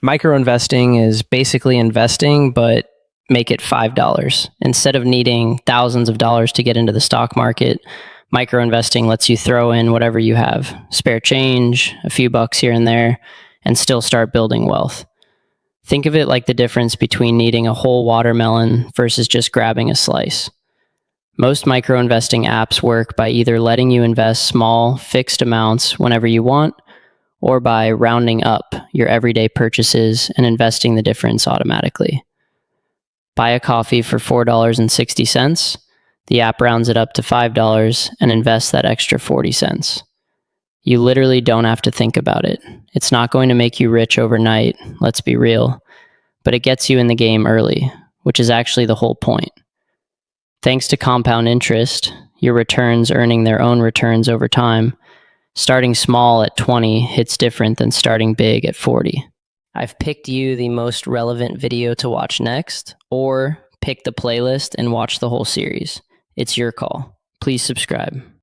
Micro investing is basically investing, but make it $5. Instead of needing thousands of dollars to get into the stock market, micro investing lets you throw in whatever you have, spare change, a few bucks here and there, and still start building wealth. Think of it like the difference between needing a whole watermelon versus just grabbing a slice. Most micro investing apps work by either letting you invest small, fixed amounts whenever you want, or by rounding up your everyday purchases and investing the difference automatically. Buy a coffee for $4.60. The app rounds it up to $5 and invests that extra 40 cents. You literally don't have to think about it. It's not going to make you rich overnight, let's be real, but it gets you in the game early, which is actually the whole point. Thanks to compound interest, your returns earning their own returns over time, starting small at 20 hits different than starting big at 40. I've picked you the most relevant video to watch next, or pick the playlist and watch the whole series. It's your call. Please subscribe.